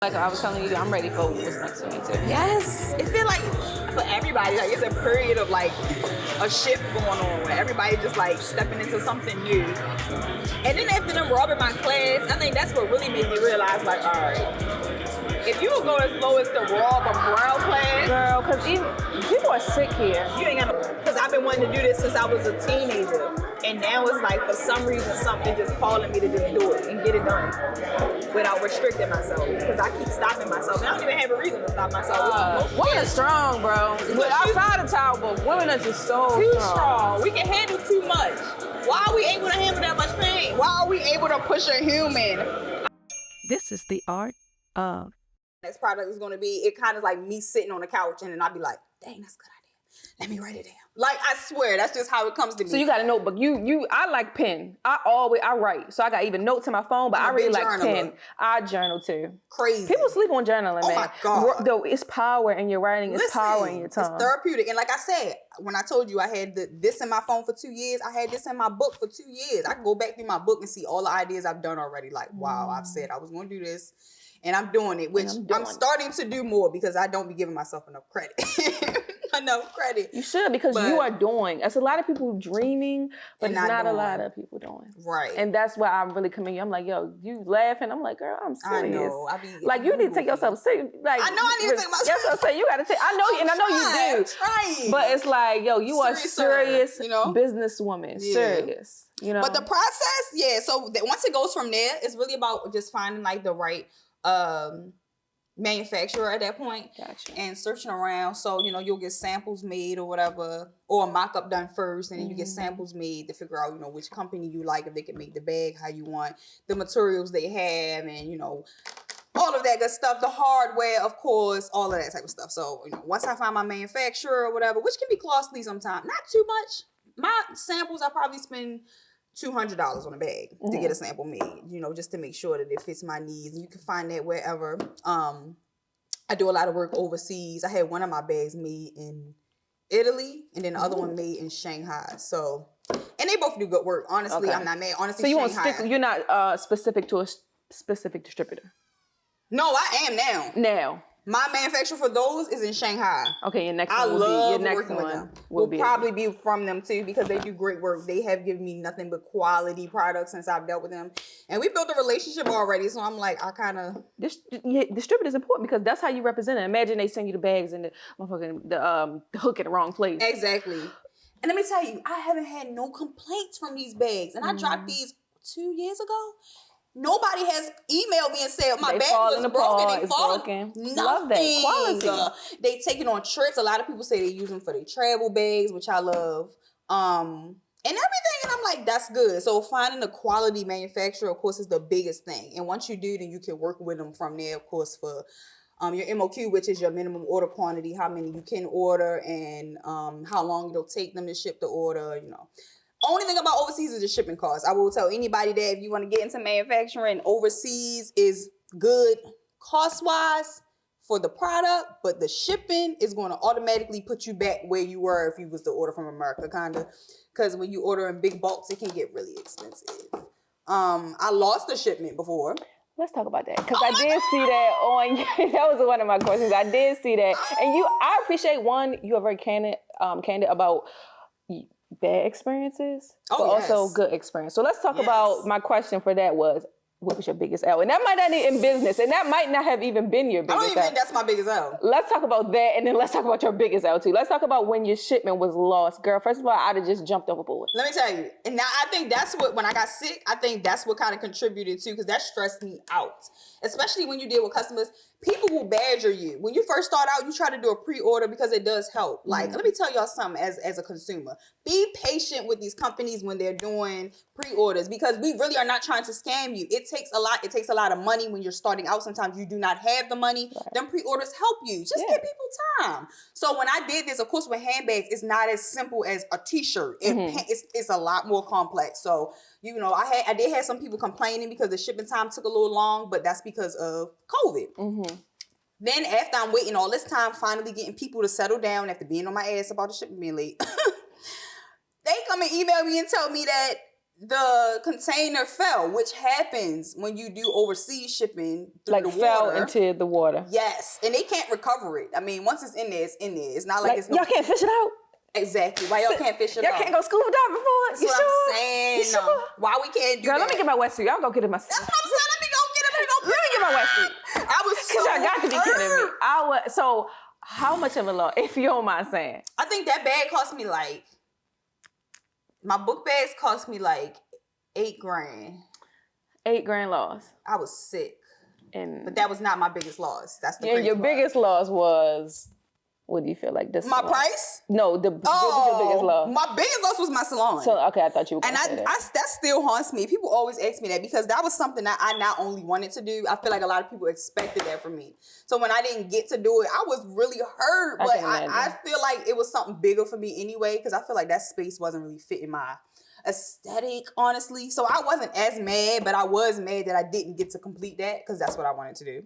Like I was telling you, I'm ready for what's next for me too. Yes, it feel like for everybody, like it's a period of like a shift going on where everybody just like stepping into something new. And then after them robbing my class, I think that's what really made me realize, like, all right, if you would go as low as to rob a brown class, Girl, because even people are sick here. you ain't gonna. Because I've been wanting to do this since I was a teenager, and now it's like for some reason something just calling me to just do it and get it done without restricting myself. Because I keep stopping myself, and I don't even have a reason to stop myself. Women are strong, bro. But outside of tower, but women are just so too strong. We can handle too much. Why are we able to handle that much pain? Why are we able to push a human? This is the art of. Next product is going to be, it kind of like me sitting on the couch and then I'll be like, dang, that's a good idea. Let me write it down. Like, I swear, that's just how it comes to me. So you got a notebook. I like pen. I write. So I got even notes in my phone, but I really like pen. I journal too. Crazy. People sleep on journaling, man. Oh my God. Though it's power in your writing. It's power in your tongue. It's therapeutic. And like I said, when I told you I had this in my phone for 2 years, I had this in my book for 2 years. I can go back through my book and see all the ideas I've done already. Like, wow, I've said I was going to do this. And I'm doing it, which I'm starting to do more because I don't be giving myself enough credit. Enough credit. You should, because you are doing. There's a lot of people dreaming, but it's not a lot of people doing. Right. And that's why I'm really commend you. I'm like, yo, you laughing. I'm like, girl, I'm serious. I know. Like, you need to take yourself serious. Like, I know I need to take myself serious. That's what I'm saying. You got to take. I know, and I know you do. Trying. But it's like, yo, you are serious, businesswoman. Yeah. Serious. You know. But the process, so once it goes from there, it's really about just finding like the right manufacturer at that point. Gotcha. And searching around. So, you'll get samples made or whatever, or a mock-up done first, and then you get samples made to figure out, which company you like, if they can make the bag how you want, the materials they have, and, all of that good stuff, the hardware, of course, all of that type of stuff. So, once I find my manufacturer or whatever, which can be costly sometimes, not too much. My samples, I probably spend $200 on a bag to get a sample made, just to make sure that it fits my needs. And you can find that wherever. I do a lot of work overseas. I had one of my bags made in Italy and then the other one made in Shanghai. So, and they both do good work. Honestly, I'm not mad. Honestly, so you Shanghai, won't stick, you're not specific to a specific distributor? No, I am now. Now. My manufacturer for those is in Shanghai. Okay, your next one will be, your next one will probably be from them too, because they do great work. They have given me nothing but quality products since I've dealt with them. And we built a relationship already, so I'm like, I kind of... Distributor is important because that's how you represent it. Imagine they send you the bags and the hook at the wrong place. Exactly. And let me tell you, I haven't had no complaints from these bags. And I dropped these 2 years ago. Nobody has emailed me and said my bag was broken. They falling. Nothing. Love that quality. They take it on trips. A lot of people say they use them for their travel bags, which I love. And everything. And I'm like, that's good. So finding a quality manufacturer, of course, is the biggest thing. And once you do, then you can work with them from there, of course, for your MOQ, which is your minimum order quantity, how many you can order, and how long it'll take them to ship the order, Only thing about overseas is the shipping costs. I will tell anybody that if you want to get into manufacturing, overseas is good cost-wise for the product, but the shipping is going to automatically put you back where you were if you was to order from America, kind of. Because when you order in big bulks, it can get really expensive. I lost the shipment before. Let's talk about that, because I did see that on. That was one of my questions. I did see that, and I appreciate you are very candid about bad experiences, but also good experience. So let's talk about, my question for that was, what was your biggest L? And that might not be in business, and that might not have even been your biggest L. I don't even think that's my biggest L. Let's talk about that, and then let's talk about your biggest L too. Let's talk about when your shipment was lost. Girl, first of all, I'd have just jumped overboard. Let me tell you, and now I think that's what, when I got sick, I think that's what kind of contributed too, because that stressed me out. Especially when you deal with customers, people will badger you. When you first start out, you try to do a pre-order because it does help. Like, let me tell y'all something as a consumer. Be patient with these companies when they're doing pre-orders, because we really are not trying to scam you. It takes a lot. It takes a lot of money when you're starting out. Sometimes you do not have the money. Right. Them pre-orders help you. Just give people time. So when I did this, of course, with handbags, it's not as simple as a t-shirt. It's a lot more complex. So, I did have some people complaining because the shipping time took a little long, but that's because of COVID. Then after I'm waiting all this time, finally getting people to settle down after being on my ass about the shipping being late, they come and email me and tell me that the container fell, which happens when you do overseas shipping through Like the fell water. into the water. Yes, and they can't recover it. I mean, once it's in there, it's in there. It's not like it's no. Y'all can't fish it out. Exactly. Why y'all can't fish it Y'all out? can't go scuba diving for it. That's You what sure? I'm saying. You sure? Why we can't do Girl, that? let me get my wetsuit. I'll go get it myself. That's what I'm saying. Let me go get it. Let me get my wetsuit. I was so Cause y'all got to be kidding me. hurt. So how much of a loss, if you don't mind saying? I think that bag cost me like, my book bags cost me like $8,000. $8,000 loss. I was sick. And But that was not my biggest loss. That's the your crazy part. biggest loss was, what do you feel like this? My price? No, what was your biggest loss? My biggest loss was my salon. So okay, I thought you were And gonna say that. that still haunts me. People always ask me that because that was something that I not only wanted to do, I feel like a lot of people expected that from me. So when I didn't get to do it, I was really hurt. But I feel like it was something bigger for me anyway, because I feel like that space wasn't really fitting my aesthetic, honestly. So I wasn't as mad, but I was mad that I didn't get to complete that because that's what I wanted to do.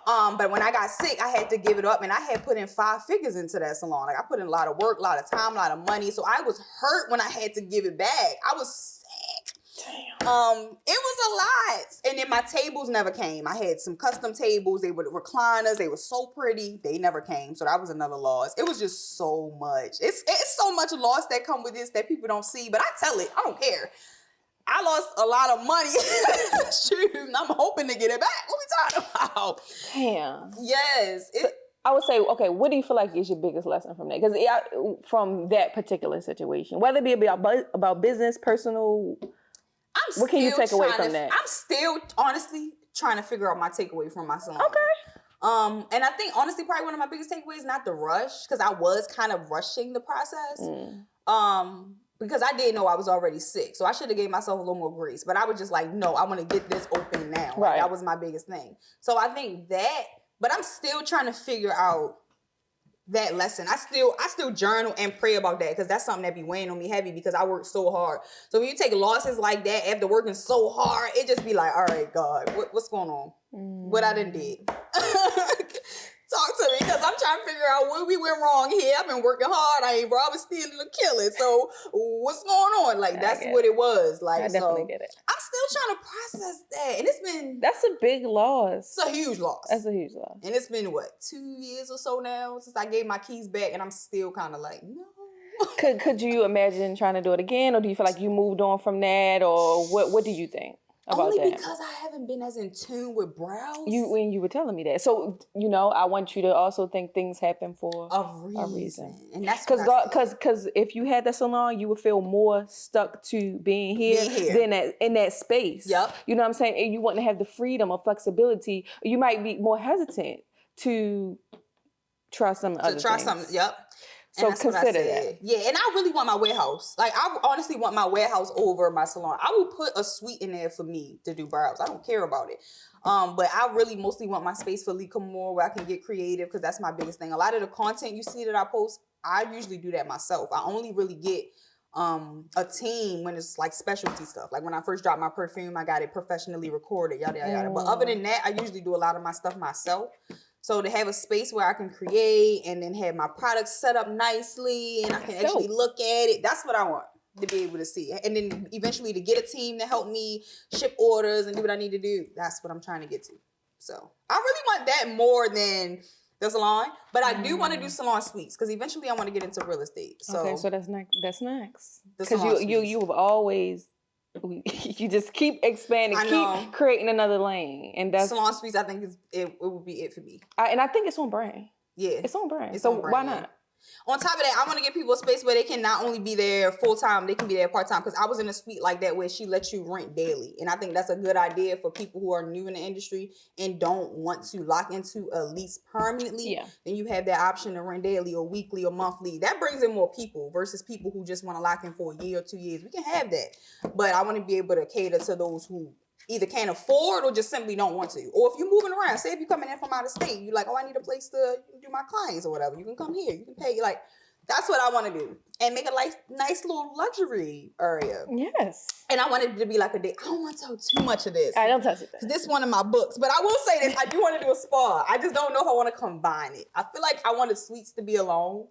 But when I got sick, I had to give it up, and I had put in 5 figures into that salon. Like I put in a lot of work, a lot of time, a lot of money. So I was hurt when I had to give it back. I was sick. Damn. It was a lot. And then my tables never came. I had some custom tables. They were recliners. They were so pretty. They never came. So that was another loss. It was just so much. It's so much loss that come with this that people don't see. But I tell it. I don't care. I lost a lot of money. Shoot, I'm hoping to get it back. What we talking about? Damn. Yes. I would say, okay, what do you feel like is your biggest lesson from that? Because from that particular situation, whether it be about business, personal, what can you take away from that? I'm still honestly trying to figure out my takeaway from my salon. Okay. And I think honestly, probably one of my biggest takeaways, not the rush, because I was kind of rushing the process. Because I didn't know I was already sick. So I should have gave myself a little more grace. But I was just like, no, I want to get this open now. Right. Like, that was my biggest thing. So I think that, but I'm still trying to figure out that lesson. I still journal and pray about that because that's something that be weighing on me heavy because I work so hard. So when you take losses like that after working so hard, it just be like, all right, God, what's going on? What I done did. Talk to me because I'm trying to figure out where we went wrong here. I've been working hard. I ain't robbing, stealing, or killing. So what's going on? Like, that's what it was. Like, I definitely get it. I'm still trying to process that. And it's been... That's a big loss. It's a huge loss. That's a huge loss. And it's been, 2 years or so now since I gave my keys back. And I'm still kind of like, no. Could you imagine trying to do it again? Or do you feel like you moved on from that? Or what do you think about Only that? because I haven't been as in tune with brows. When you were telling me that. So, I want you to also think things happen for a reason. And that's because if you had that salon, you would feel more stuck to being here than in that space. Yep. You know what I'm saying? And you want to have the freedom or flexibility. You might be more hesitant to try some other things. Yep. So consider that. Yeah, and I really want my warehouse. Like, I honestly want my warehouse over my salon. I will put a suite in there for me to do brows. I don't care about it. But I really mostly want my space for Lee Kamore where I can get creative because that's my biggest thing. A lot of the content you see that I post, I usually do that myself. I only really get a team when it's like specialty stuff. Like when I first dropped my perfume, I got it professionally recorded, yada, yada, yada. But other than that, I usually do a lot of my stuff myself. So to have a space where I can create and then have my products set up nicely and I can actually look at it, that's what I want to be able to see. And then eventually to get a team to help me ship orders and do what I need to do, that's what I'm trying to get to. So I really want that more than the salon, but I do want to do salon suites because eventually I want to get into real estate. So okay, so that's next. Because you have always... You just keep expanding, keep creating another lane, and that's salon suites. I think it would be it for me. And I think it's on brand. Yeah, it's on brand. So why not? On top of that, I want to give people a space where they can not only be there full time, they can be there part time. Because I was in a suite like that where she lets you rent daily, and I think that's a good idea for people who are new in the industry and don't want to lock into a lease permanently. Yeah. Then you have that option to rent daily or weekly or monthly. That brings in more people versus people who just want to lock in for a year or 2 years. We can have that, but I want to be able to cater to those who either can't afford or just simply don't want to. Or if you're moving around, say if you're coming in from out of state, you're like, oh, I need a place to do my clients or whatever. You can come here. You can pay. Like, that's what I want to do. And make a nice little luxury area. Yes. And I want it to be like a day. I don't want to tell too much of this. I don't touch it. This is one of my books. But I will say this. I do want to do a spa. I just don't know if I want to combine it. I feel like I want the suites to be alone.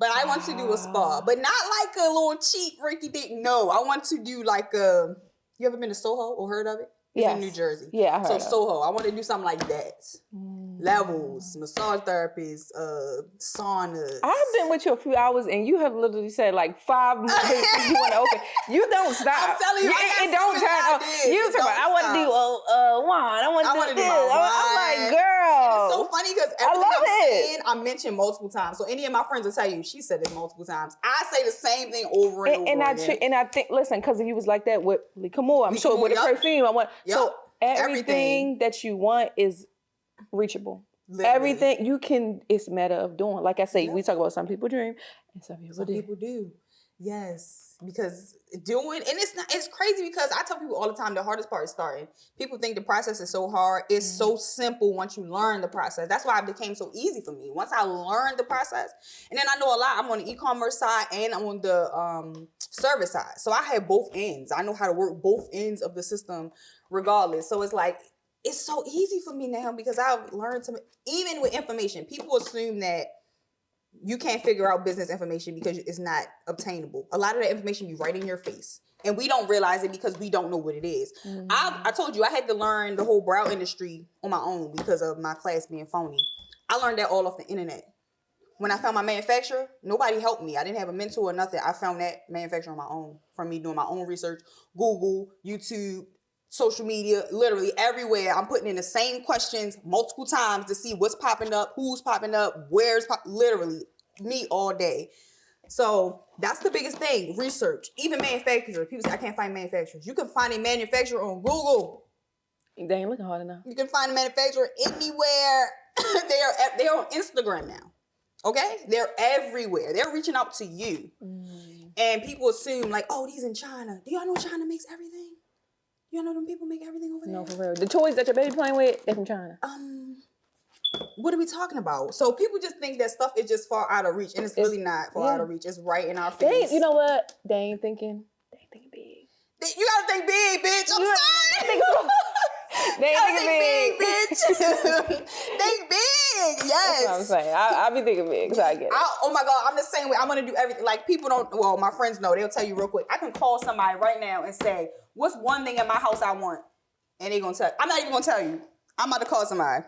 But I want to do a spa, but not like a little cheap rinky dink. No, I want to do like a. You ever been to Soho or heard of it? It's in New Jersey. Yeah, I heard so of Soho. I want to do something like that. Levels, massage therapies, saunas. I've been with you a few hours and you have literally said like 5 more things you want to open. You don't stop. I'm telling you, it don't turn off. You talk about, I want to do wine. I want to do this. I'm like, girl. And it's so funny because everything I'm saying, I mentioned multiple times. So any of my friends will tell you, she said it multiple times. I say the same thing over and over again. And I think, listen, because if you was like that with Likamore, I'm sure with the perfume, I want. So everything that you want is reachable. Literally. Everything you can, it's a matter of doing. Like I say, we talk about some people dream and some people do. Yes, because doing, and it's crazy because I tell people all the time the hardest part is starting. People think the process is so hard. It's so simple once you learn the process. That's why it became so easy for me. Once I learned the process, and then I know a lot. I'm on the e-commerce side and I'm on the service side. So I have both ends. I know how to work both ends of the system regardless. So it's like, it's so easy for me now because I've learned to, even with information, people assume that you can't figure out business information because it's not obtainable. A lot of the information be right in your face. And we don't realize it because we don't know what it is. I told you I had to learn the whole brow industry on my own because of my class being phony. I learned that all off the internet. When I found my manufacturer, nobody helped me. I didn't have a mentor or nothing. I found that manufacturer on my own from me doing my own research, Google, YouTube, social media, literally everywhere. I'm putting in the same questions multiple times to see what's popping up, who's popping up, literally me all day. So that's the biggest thing, research. Even manufacturers. People say, I can't find manufacturers. You can find a manufacturer on Google. They ain't looking hard enough. You can find a manufacturer anywhere. They're on Instagram now. Okay? They're everywhere. They're reaching out to you. And people assume like, oh, these in China. Do y'all know China makes everything? You know them people make everything over there? No, for real. The toys that your baby playing with, they're from China. What are we talking about? So people just think that stuff is just far out of reach, and it's really not far out of reach. It's right in our face. You know what? They ain't thinking big. You gotta think big, bitch. I'm sorry. They ain't thinking big, bitch. Think big. Yes. That's what I'm saying. I be thinking big, so I get it. Oh my God, I'm the same way. I'm gonna do everything. Like people don't. Well, my friends know. They'll tell you real quick. I can call somebody right now and say, "What's one thing in my house I want?" And they gonna tell. I'm not even gonna tell you. I'm about to call somebody.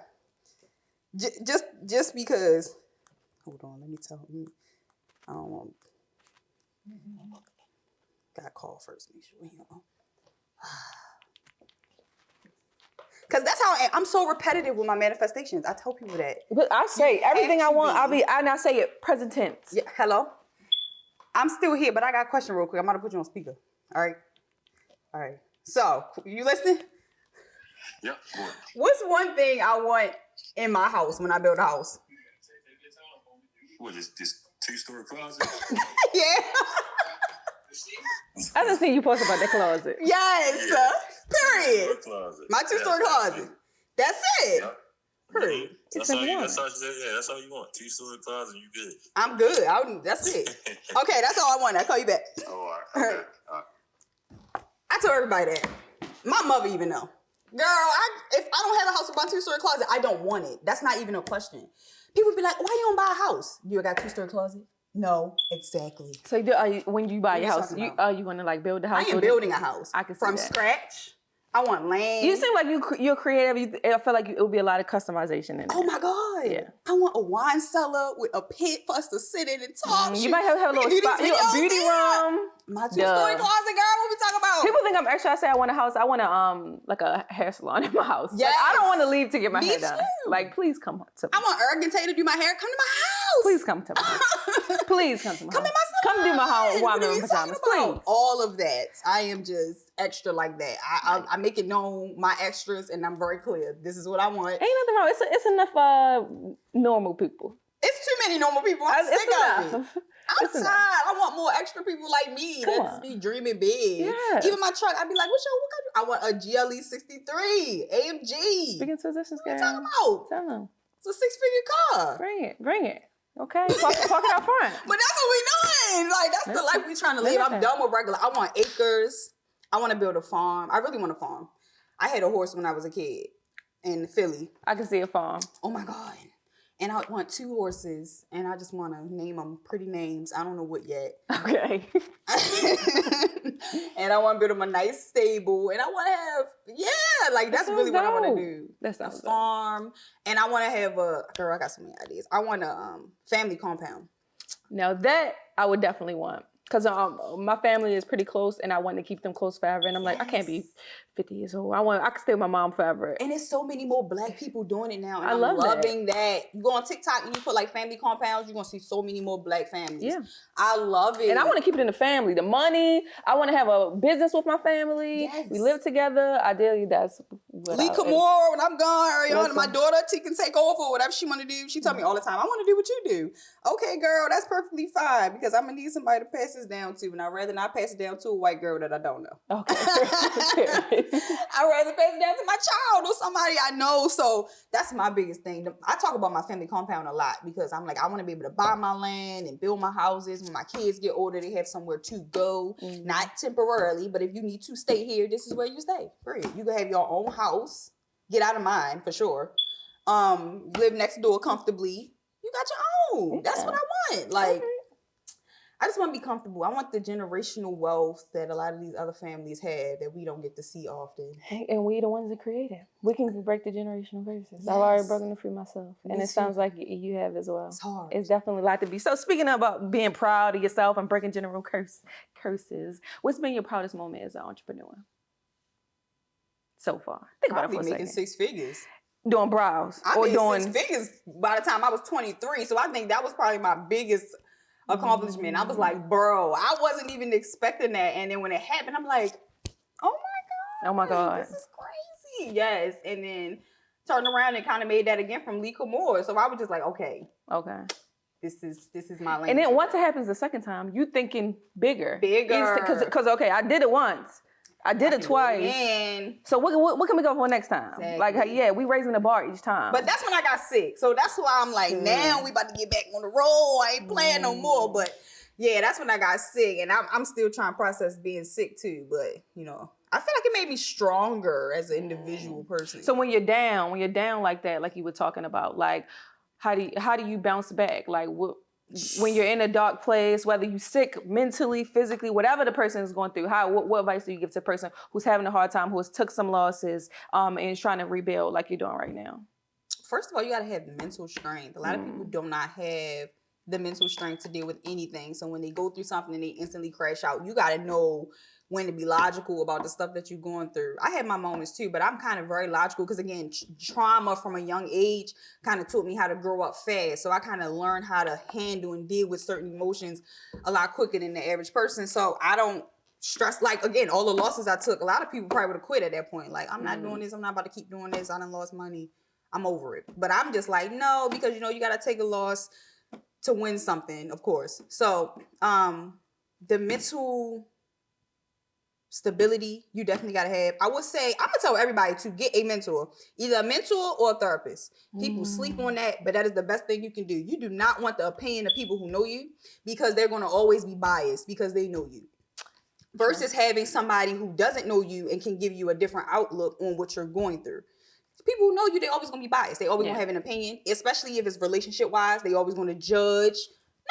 Just because. Hold on, let me tell you. I don't want. Gotta call first. Make sure he on. Because that's how I'm so repetitive with my manifestations. I tell people that. But I say everything I want. I say it present tense. Yeah. Hello. I'm still here, but I got a question real quick. I'm about to put you on speaker. All right. So you listening? Yeah. What's one thing I want in my house when I build a house? What is this 2-story closet? Yeah. I just seen you post about that closet. Yes. Yeah. Period. Closet. My 2-story closet. That's it. Yeah. Period. That's all you want. 2-story closet, you good. I'm good. That's it. Okay, that's all I want. I'll call you back. Oh, all right. Okay. All right. I told everybody that. My mother even know. Girl, if I don't have a house with my 2-story closet, I don't want it. That's not even a question. People be like, why you don't buy a house? You got a 2-story closet? No, exactly. So when you buy your house, you want to like build the house? I am building a house. I can see from that. Scratch. I want land. You seem like you're creative. I feel like it would be a lot of customization in it. Oh my God. Yeah. I want a wine cellar with a pit for us to sit in and talk. You might have a little spot. A beauty room. My 2-story closet, girl. What we talking about? People think I'm extra. I say I want a house. I want like a hair salon in my house. Yes. Like, I don't want to leave to get my hair done. Too. Like, please come to me. I want Erg and Tay to do my hair. Come to my house. Please come to me. Please come to my house. Come in my salon. Come do my house while I'm in pajamas. Please. All of that. I am just extra like that. I make it known my extras, and I'm very clear. This is what I want. Ain't nothing wrong. It's enough normal people. It's too many normal people. I'm sick of it. I'm It's tired. enough. I want more extra people like me that just be dreaming big. Yeah. Even my truck, I'd be like, what I want a GLE 63 AMG. Speaking to physicians, What are you talking about? Tell them. It's a 6-figure car. Bring it. Okay, park it out front. But that's what we doing. Like, that's the life we trying to live. I'm done with regular. I want acres. I want to build a farm. I really want a farm. I had a horse when I was a kid in Philly. I can see a farm. Oh my God. And I want 2 horses, and I just want to name them pretty names. I don't know what yet. Okay. And I want to build them a nice stable, and I want to have, like, that's really what I want to do. That sounds a farm, and I want to have I got so many ideas. I want a family compound. Now that I would definitely want. Because my family is pretty close, and I want to keep them close forever. And I'm like, I can't be 50 years old. I can stay with my mom forever. And there's so many more Black people doing it now. And I'm loving that. You go on TikTok and you put like family compounds, you're going to see so many more Black families. Yeah. I love it. And I want to keep it in the family. The money, I want to have a business with my family. Yes. We live together. Ideally, that's what Lee Kamore, when I'm gone, Ariana, my daughter, she can take over or whatever she want to do. She tell me all the time, I want to do what you do. Okay, girl, that's perfectly fine because I'm going to need somebody to pass this down to. And I'd rather not pass it down to a white girl that I don't know. Okay. I'd rather pass it down to my child or somebody I know. So that's my biggest thing. I talk about my family compound a lot because I'm like, I want to be able to buy my land and build my houses. When my kids get older, they have somewhere to go. Not temporarily, but if you need to stay here, this is where you stay. Period. You can have your own house. Get out of mine for sure. Live next door comfortably. You got your own. That's what I want. Like, I just want to be comfortable. I want the generational wealth that a lot of these other families have that we don't get to see often. And we the ones that create it. We can break the generational curses. Yes. I've already broken it free myself. And it sounds like you have as well. It's hard. It's definitely a lot to be. So speaking about being proud of yourself and breaking curses, what's been your proudest moment as an entrepreneur so far? Think about it for a making second. 6 figures. Doing brows. I made 6 figures by the time I was 23. So I think that was probably my biggest accomplishment. I was like, bro, I wasn't even expecting that. And then when it happened, I'm like, oh my God. This is crazy. Yes. And then turned around and kind of made that again from Lee Kamore. So I was just like, okay. This is my lane. And then once it happens the second time, you thinking bigger. Because okay, I did it once. I did it twice. So what can we go for next time? Exactly. Like, we raising the bar each time. But that's when I got sick. So that's why I'm like, now we about to get back on the road. I ain't playing no more. But yeah, that's when I got sick. And I'm still trying to process being sick too. But, you know, I feel like it made me stronger as an individual person. So when you're down like that, like you were talking about, like, how do you bounce back? Like, when you're in a dark place, whether you're sick mentally, physically, whatever the person is going through, what advice do you give to a person who's having a hard time, who has took some losses, and is trying to rebuild like you're doing right now? First of all, you got to have the mental strength. A lot of people do not have the mental strength to deal with anything. So when they go through something and they instantly crash out, you got to know when to be logical about the stuff that you're going through. I had my moments too, but I'm kind of very logical because, again, trauma from a young age kind of taught me how to grow up fast. So I kind of learned how to handle and deal with certain emotions a lot quicker than the average person. So I don't stress, like, again, all the losses I took, a lot of people probably would have quit at that point. Like, I'm not doing this. I'm not about to keep doing this. I done lost money. I'm over it. But I'm just like, no, because, you know, you got to take a loss to win something, of course. So the mental stability you definitely got to have. I would say, I'm going to tell everybody to get a mentor, either a mentor or a therapist. People sleep on that, but that is the best thing you can do. You do not want the opinion of people who know you because they're going to always be biased because they know you. Versus having somebody who doesn't know you and can give you a different outlook on what you're going through. People who know you, they're always going to be biased. They always going to have an opinion, especially if it's relationship-wise. They always going to judge.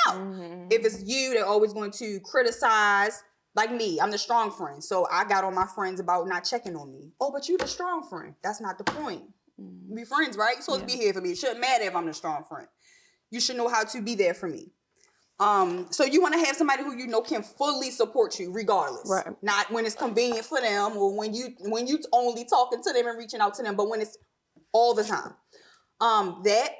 No. If it's you, they're always going to criticize. Like me, I'm the strong friend. So I got on my friends about not checking on me. Oh, but you the strong friend. That's not the point. Be friends, right? You're supposed to be here for me. It shouldn't matter if I'm the strong friend. You should know how to be there for me. So you want to have somebody who you know can fully support you regardless. Right. Not when it's convenient for them or when you only talking to them and reaching out to them, but when it's all the time. That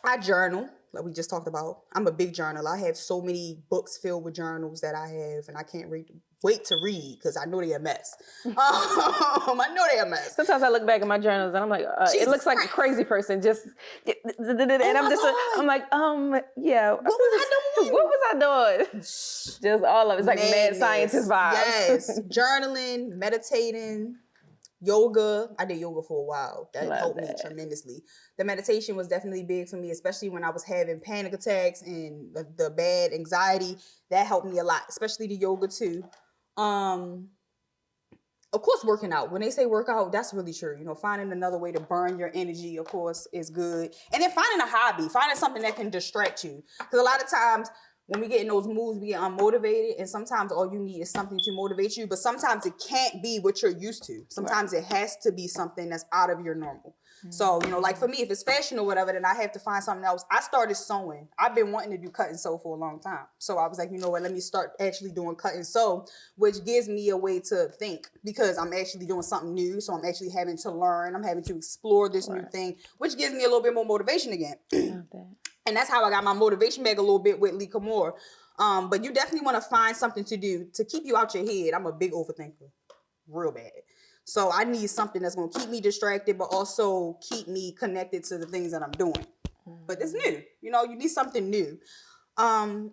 I journal. Like we just talked about, I'm a big journaler. I have so many books filled with journals that I have, and I can't wait to read because I know they're a mess. I know they're a mess. Sometimes I look back at my journals and I'm like, it looks like a crazy person. I'm like, yeah. What was I doing? Just all of it. It's like mad scientist vibes. Yes, journaling, meditating. Yoga. I did yoga for a while. That helped me tremendously. The meditation was definitely big for me, especially when I was having panic attacks and the bad anxiety. That helped me a lot, especially the yoga too. of course, working out. When they say work out, that's really true. You know, finding another way to burn your energy, of course, is good. And then finding a hobby, finding something that can distract you. Because a lot of times when we get in those moods, we get unmotivated. And sometimes all you need is something to motivate you. But sometimes it can't be what you're used to. Sometimes it has to be something that's out of your normal. So, you know, like for me, if it's fashion or whatever, then I have to find something else. I started sewing. I've been wanting to do cut and sew for a long time. So I was like, you know what, let me start actually doing cut and sew, which gives me a way to think because I'm actually doing something new. So I'm actually having to learn. I'm having to explore this new thing, which gives me a little bit more motivation again. And that's how I got my motivation back a little bit with Lee Kamore. But you definitely want to find something to do to keep you out your head. I'm a big overthinker, real bad. So I need something that's going to keep me distracted, but also keep me connected to the things that I'm doing. But it's new. You know, you need something new. And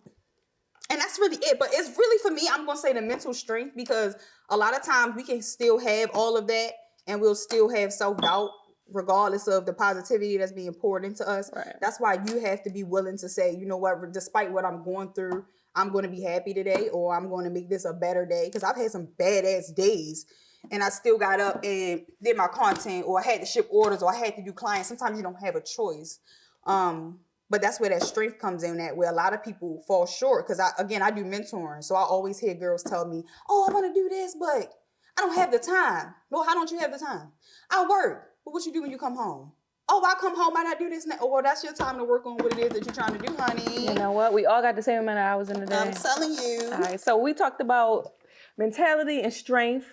that's really it. But it's really, for me, I'm going to say the mental strength, because a lot of times we can still have all of that and we'll still have self-doubt regardless of the positivity that's being poured into us. Right. That's why you have to be willing to say, you know what, despite what I'm going through, I'm going to be happy today, or I'm going to make this a better day. Because I've had some badass days and I still got up and did my content, or I had to ship orders, or I had to do clients. Sometimes you don't have a choice. But that's where that strength comes in, that where a lot of people fall short. Because I do mentoring. So I always hear girls tell me, oh, I want to do this, but I don't have the time. Well, how don't you have the time? I work. Well, what you do when you come home? Oh, I come home, I do this now. Oh, well, that's your time to work on what it is that you're trying to do, honey. You know what? We all got the same amount of hours in the day. I'm telling you. All right. So we talked about mentality and strength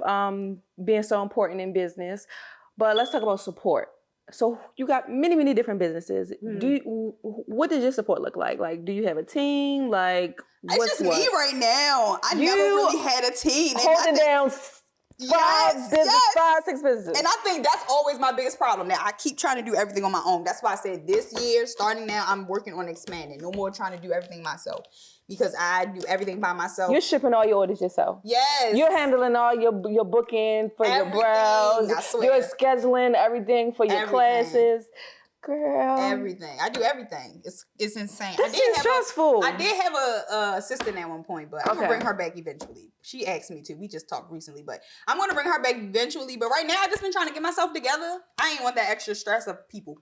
being so important in business. But let's talk about support. So you got many, many different businesses. What does your support look like? Like, do you have a team? Like, it's just me right now. I never really had a team. Holding down five, 6 businesses. And I think that's always my biggest problem. Now, I keep trying to do everything on my own. That's why I said this year, starting now, I'm working on expanding. No more trying to do everything myself. Because I do everything by myself. You're shipping all your orders yourself. Yes. You're handling all your booking for everything, your brows. I swear. You're scheduling everything for your classes. Girl. Everything. I do everything. It's insane. This is stressful. I did have a assistant at one point, but I'm going to bring her back eventually. She asked me to. We just talked recently, but I'm going to bring her back eventually. But right now, I've just been trying to get myself together. I ain't want that extra stress of people.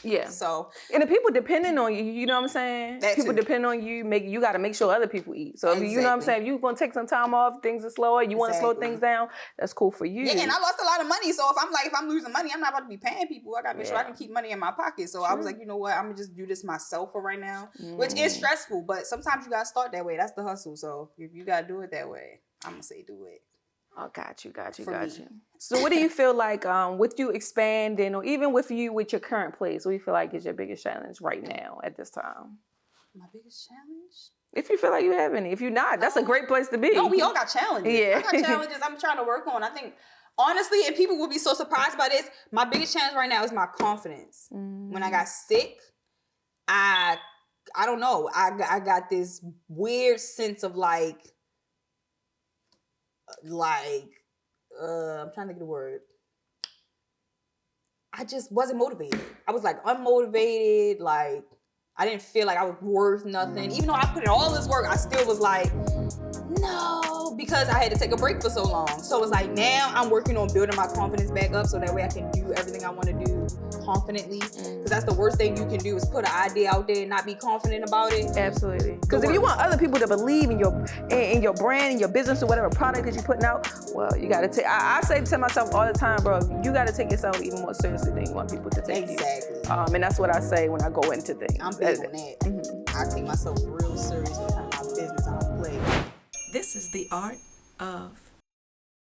Yeah. So, and the people depending on you, you know what I'm saying? People depend on you. You got to make sure other people eat. So, you know what I'm saying? If you're going to take some time off, things are slower, you want to slow things down, that's cool for you. Yeah, and I lost a lot of money. So, if I'm losing money, I'm not about to be paying people. I got to make sure I can keep money in my pocket. So, I was like, you know what? I'm going to just do this myself for right now, which is stressful. But sometimes you got to start that way. That's the hustle. So, if you got to do it that way, I'm going to say do it. Oh, got you. So what do you feel like with you expanding, or even with your current place, what do you feel like is your biggest challenge right now at this time? My biggest challenge? If you feel like you have any. If you're not, that's a great place to be. No, we all got challenges. Yeah. I got challenges I'm trying to work on. I think, honestly, and people will be so surprised by this, my biggest challenge right now is my confidence. When I got sick, I don't know. I got this weird sense of like I'm trying to think of the word. I just wasn't motivated. I was like unmotivated. Like I didn't feel like I was worth nothing. Even though I put in all this work, I still was like, no, because I had to take a break for so long. So it's like now I'm working on building my confidence back up so that way I can do everything I want to do confidently. Because that's the worst thing you can do is put an idea out there and not be confident about it. Absolutely. Because if you want other people to believe in your brand, in your business, or whatever product that you're putting out, well, you got to take. I say to myself all the time, bro, you got to take yourself even more seriously than you want people to take you. And that's what I say when I go into things. I'm big on that. I take myself real seriously. My business, I don't play. This is the art of